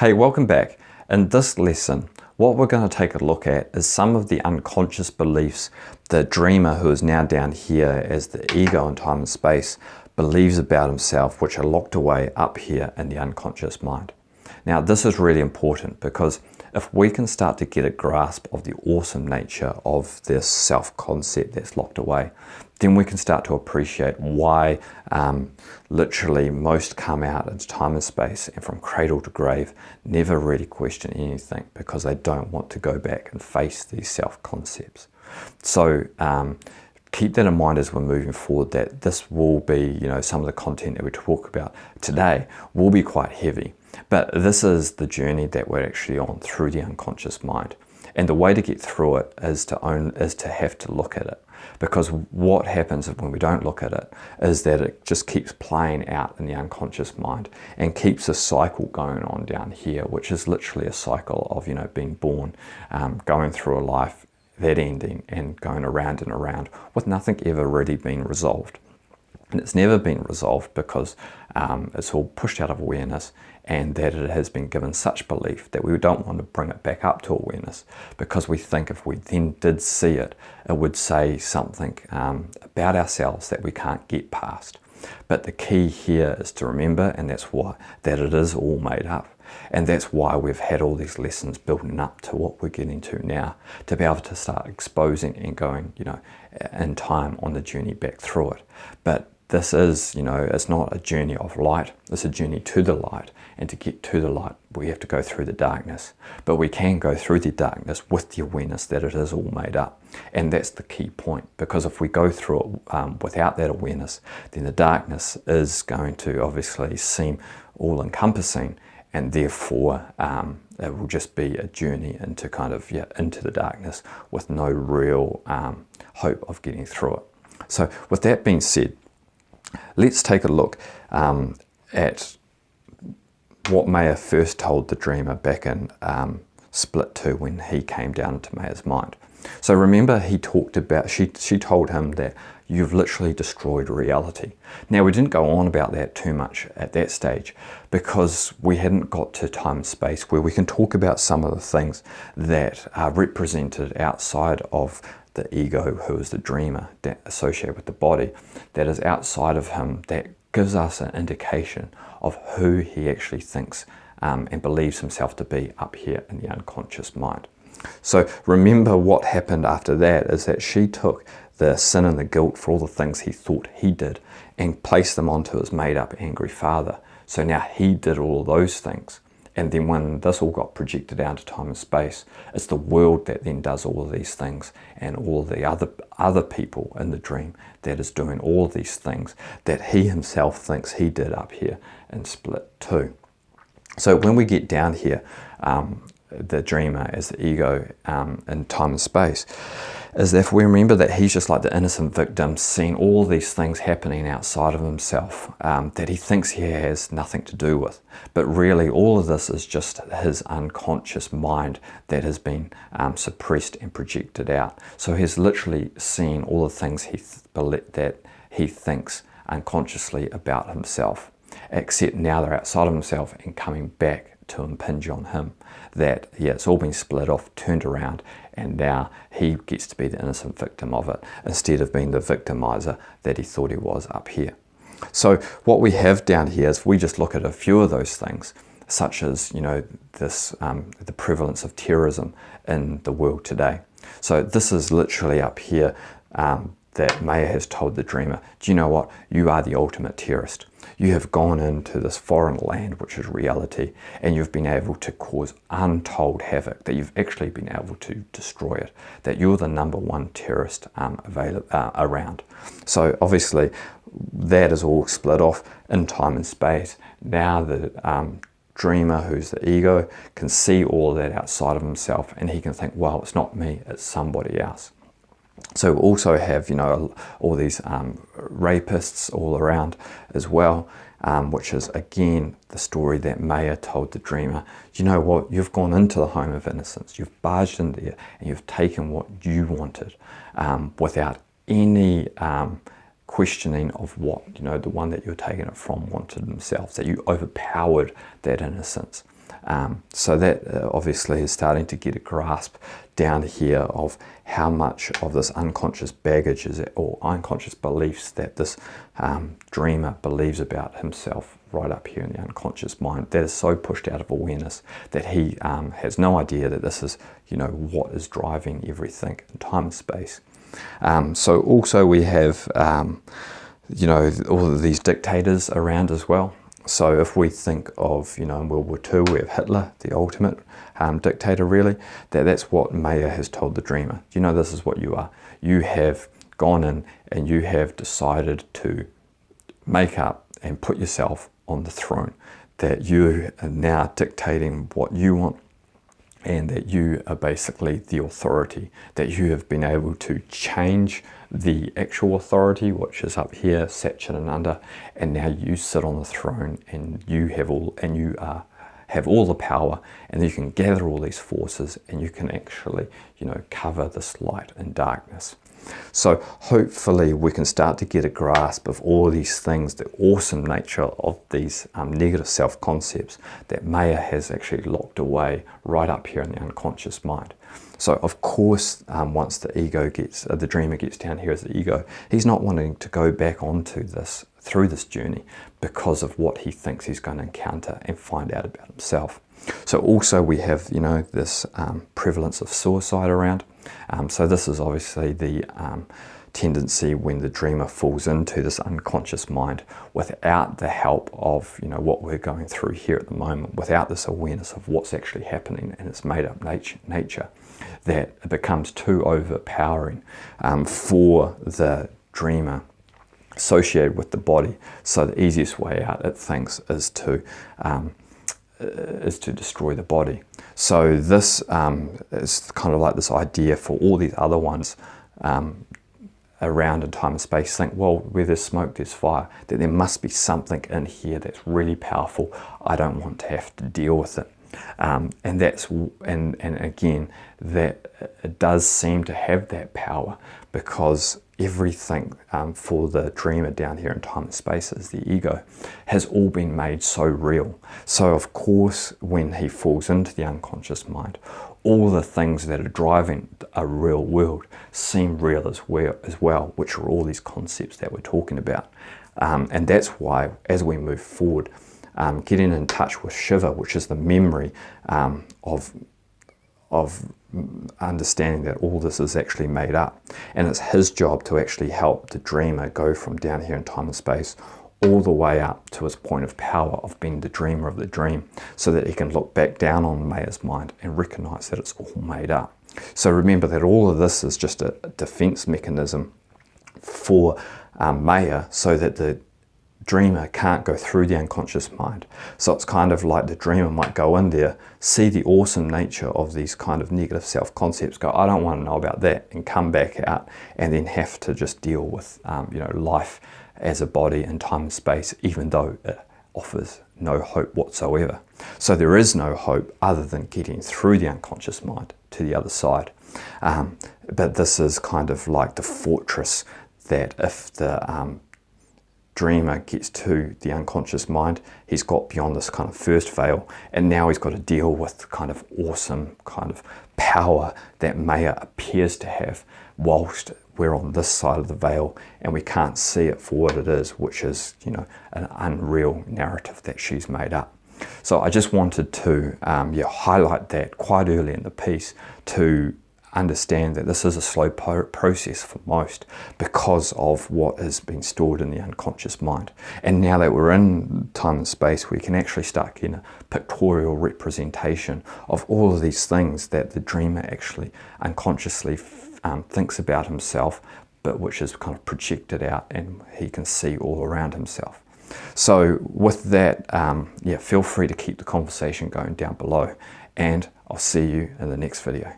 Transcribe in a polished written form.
Hey, welcome back. In this lesson, what we're going to take a look at is some of the unconscious beliefs the dreamer, who is now down here as the ego in time and space, believes about himself, which are locked away up here in the unconscious mind. Now, this is really important because if we can start to get a grasp of the awesome nature of this self-concept that's locked away, then we can start to appreciate why literally most come out into time and space and from cradle to grave never really question anything because they don't want to go back and face these self-concepts. So keep that in mind as we're moving forward, that this will be, some of the content that we talk about today will be quite heavy. But this is the journey that we're actually on through the unconscious mind. And the way to get through it is to have to look at it. Because what happens when we don't look at it is that it just keeps playing out in the unconscious mind and keeps a cycle going on down here, which is literally a cycle of, being born, going through a life, that ending, and going around and around with nothing ever really being resolved. And it's never been resolved because it's all pushed out of awareness, and that it has been given such belief that we don't want to bring it back up to awareness because we think if we then did see it, it would say something about ourselves that we can't get past. But the key here is to remember, and that's why, that it is all made up. And that's why we've had all these lessons building up to what we're getting to now, to be able to start exposing and going, in time on the journey back through it. But this is, it's not a journey of light, it's a journey to the light. And to get to the light, we have to go through the darkness. But we can go through the darkness with the awareness that it is all made up. And that's the key point, because if we go through it without that awareness, then the darkness is going to obviously seem all-encompassing, and therefore it will just be a journey into into the darkness with no real hope of getting through it. So with that being said, let's take a look at what Maya first told the dreamer back in Split 2 when he came down into Maya's mind. So remember, he talked about, she told him that you've literally destroyed reality. Now, we didn't go on about that too much at that stage because we hadn't got to time and space where we can talk about some of the things that are represented outside of the ego, who is the dreamer, that associated with the body, that is outside of him, that gives us an indication of who he actually thinks and believes himself to be up here in the unconscious mind. So remember, what happened after that is that she took the sin and the guilt for all the things he thought he did and placed them onto his made-up angry father. So now he did all of those things. And then when this all got projected out to time and space, it's the world that then does all of these things, and all the other people in the dream that is doing all of these things that he himself thinks he did up here in Split 2. So when we get down here, the dreamer as the ego in time and space, is that if we remember that he's just like the innocent victim seeing all these things happening outside of himself that he thinks he has nothing to do with. But really all of this is just his unconscious mind that has been suppressed and projected out. So he's literally seeing all the things that he thinks unconsciously about himself, except now they're outside of himself and coming back to impinge on him. That, it's all been split off, turned around, and now he gets to be the innocent victim of it instead of being the victimizer that he thought he was up here. So what we have down here is we just look at a few of those things, such as, the prevalence of terrorism in the world today. So this is literally up here that Maya has told the dreamer, do you know what? You are the ultimate terrorist. You have gone into this foreign land, which is reality, and you've been able to cause untold havoc, that you've actually been able to destroy it, that you're the #1 terrorist around. So obviously that is all split off in time and space. Now the dreamer, who's the ego, can see all of that outside of himself, and he can think, well, it's not me, it's somebody else. So we also have, all these rapists all around as well, which is again the story that Maya told the dreamer. You know what? You've gone into the home of innocence. You've barged in there and you've taken what you wanted without any questioning of what, the one that you're taking it from wanted themselves, that you overpowered that innocence. So that obviously is starting to get a grasp down here of how much of this unconscious baggage or unconscious beliefs that this dreamer believes about himself right up here in the unconscious mind, that is so pushed out of awareness that he has no idea that this is, what is driving everything in time and space. So also we have, all of these dictators around as well. So if we think of, in World War II, we have Hitler, the ultimate dictator really, that's what Maya has told the dreamer. This is what you are. You have gone in and you have decided to make up and put yourself on the throne, that you are now dictating what you want, and that you are basically the authority, that you have been able to change the actual authority, which is up here, Satchin Ananda, and now you sit on the throne and you have all the power, and you can gather all these forces and you can actually, cover this light and darkness. So hopefully we can start to get a grasp of all these things, the awesome nature of these negative self-concepts that Maya has actually locked away right up here in the unconscious mind. So of course, once the dreamer gets down here as the ego, he's not wanting to go back onto this, through this journey, because of what he thinks he's going to encounter and find out about himself. So also we have, this prevalence of suicide around. So this is obviously the tendency when the dreamer falls into this unconscious mind without the help of, what we're going through here at the moment, without this awareness of what's actually happening in its made-up nature, that it becomes too overpowering for the dreamer associated with the body. So the easiest way out, it thinks, is to destroy the body. So this is kind of like this idea for all these other ones around in time and space. Think, well, where there's smoke, there's fire. That there must be something in here that's really powerful. I don't want to have to deal with it. And again, that it does seem to have that power, because everything for the dreamer down here in time and space as the ego has all been made so real. So of course, when he falls into the unconscious mind, all the things that are driving a real world seem real as well, which are all these concepts that we're talking about. And that's why, as we move forward, getting in touch with Shiva, which is the memory of understanding that all this is actually made up, and it's his job to actually help the dreamer go from down here in time and space all the way up to his point of power of being the dreamer of the dream, so that he can look back down on Maya's mind and recognize that it's all made up. So remember that all of this is just a defense mechanism for Maya, so that the dreamer can't go through the unconscious mind. So it's kind of like the dreamer might go in there, see the awesome nature of these kind of negative self-concepts, go, I don't want to know about that, and come back out, and then have to just deal with life as a body in time and space, even though it offers no hope whatsoever. So there is no hope other than getting through the unconscious mind to the other side. But this is kind of like the fortress that if the dreamer gets to the unconscious mind, he's got beyond this kind of first veil, and now he's got to deal with the kind of awesome kind of power that Maya appears to have whilst we're on this side of the veil and we can't see it for what it is, which is, an unreal narrative that she's made up. So I just wanted to highlight that quite early in the piece, to understand that this is a slow process for most, because of what has been stored in the unconscious mind. And now that we're in time and space, we can actually start getting a pictorial representation of all of these things that the dreamer actually unconsciously thinks about himself, but which is kind of projected out and he can see all around himself. So with that, feel free to keep the conversation going down below, and I'll see you in the next video.